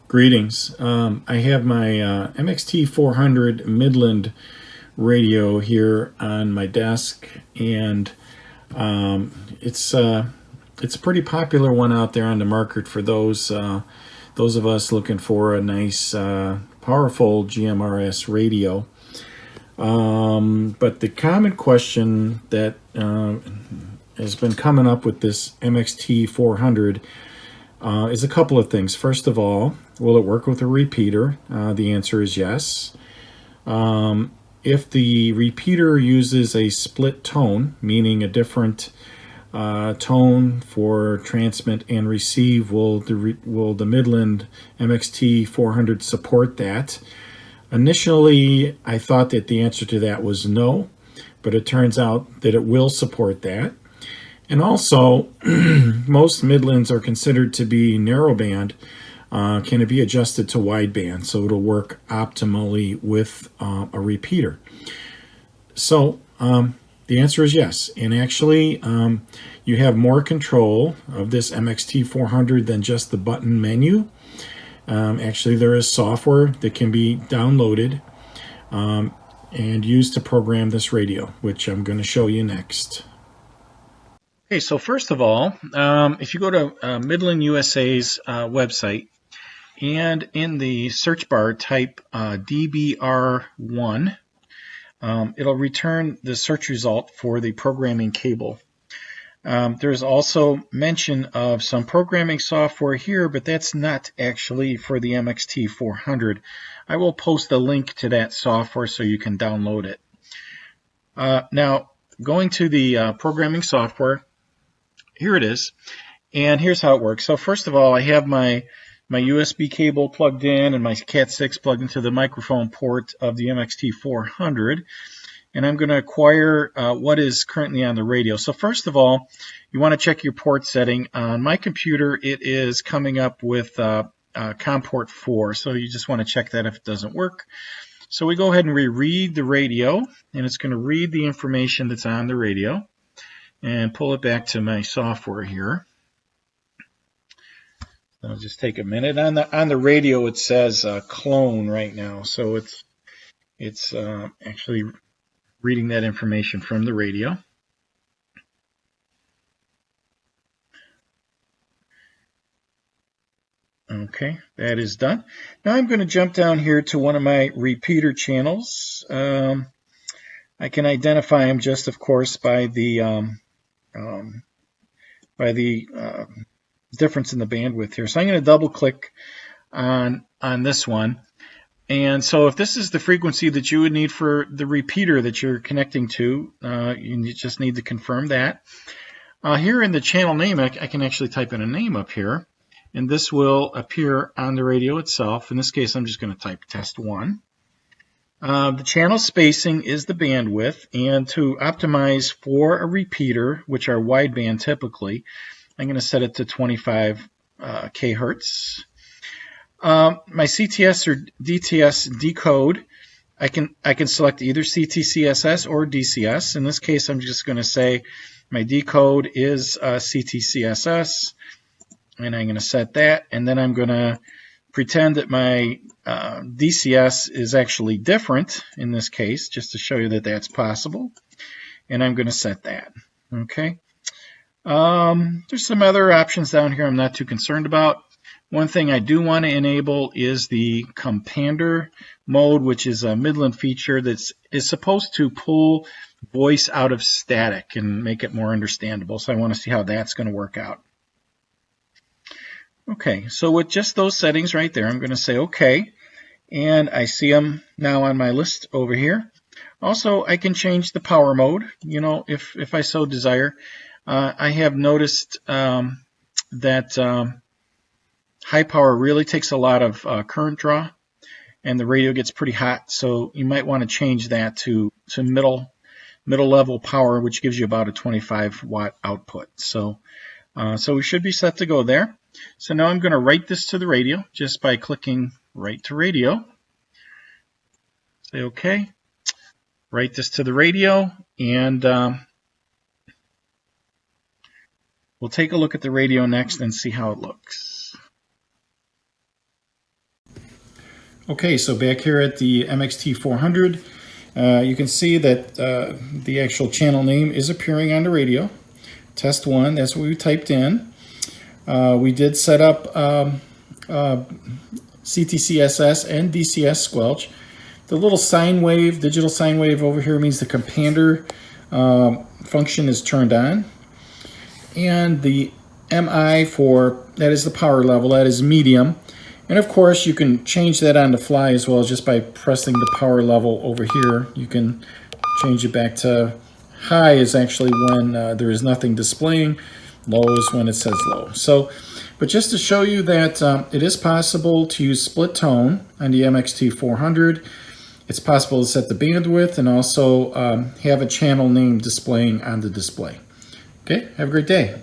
Greetings. I have my MXT400 Midland radio here on my desk, and it's a pretty popular one out there on the market for those of us looking for a nice, powerful GMRS radio. But the common question that has been coming up with this MXT400 is a couple of things. First of all, will it work with a repeater? The answer is yes. If the repeater uses a split tone, meaning a different tone for transmit and receive, will the Midland MXT400 support that? Initially, I thought that the answer to that was no, but it turns out that it will support that. And also, most Midlands are considered to be narrowband. Can it be adjusted to wideband so it'll work optimally with a repeater? So the answer is yes. And actually, you have more control of this MXT400 than just the button menu. Actually, there is software that can be downloaded and used to program this radio, which I'm going to show you next. Okay, so first of all, if you go to Midland USA's website, and in the search bar type DBR1, it'll return the search result for the programming cable. There's also mention of some programming software here, but that's not actually for the MXT400. I will post a link to that software so you can download it. Now, going to the programming software, here it is, and here's how it works. So first of all, I have my USB cable plugged in and my Cat6 plugged into the microphone port of the MXT400, and I'm going to acquire what is currently on the radio. So first of all, you want to check your port setting. On my computer, it is coming up with COM port 4, so you just want to check that if it doesn't work. So we go ahead and reread the radio, and it's going to read the information that's on the radio and pull it back to my software here. I'll just take a minute. On the radio, it says clone right now, so it's actually reading that information from the radio. Okay, that is done. Now I'm going to jump down here to one of my repeater channels. I can identify them just, of course, by the difference in the bandwidth here. So I'm going to double click on this one. And so if this is the frequency that you would need for the repeater that you're connecting to, you just need to confirm that. Here in the channel name, I can actually type in a name up here, and this will appear on the radio itself. In this case, I'm just going to type test 1. The channel spacing is the bandwidth, and to optimize for a repeater, which are wideband typically, I'm going to set it to 25 kHz. My CTS or DTS decode, I can select either CTCSS or DCS. In this case, I'm just going to say my decode is CTCSS, and I'm going to set that, and then I'm going to pretend that my DCS is actually different in this case, just to show you that that's possible, and I'm going to set that. Okay. There's some other options down here I'm not too concerned about. One thing I do want to enable is the Compander mode, which is a Midland feature that is supposed to pull voice out of static and make it more understandable. So I want to see how that's going to work out. Okay, so with just those settings right there, I'm going to say OK, and I see them now on my list over here. Also, I can change the power mode, you know, if I so desire. I have noticed that high power really takes a lot of current draw, and the radio gets pretty hot, so you might want to change that to middle level power, which gives you about a 25 watt output. So we should be set to go there. So now I'm going to write this to the radio just by clicking Write to Radio. Say OK. Write this to the radio, and we'll take a look at the radio next and see how it looks. Okay, so back here at the MXT400, you can see that the actual channel name is appearing on the radio. Test 1, that's what we typed in. We did set up CTCSS and DCS squelch. The little sine wave, digital sine wave over here means the compander function is turned on. And the MI that is the power level, that is medium. And of course, you can change that on the fly as well, just by pressing the power level over here. You can change it back to high is actually when there is nothing displaying. Low is when it says low. So, but just to show you that it is possible to use split tone on the MXT400. It's possible to set the bandwidth and also have a channel name displaying on the display. Okay, have a great day.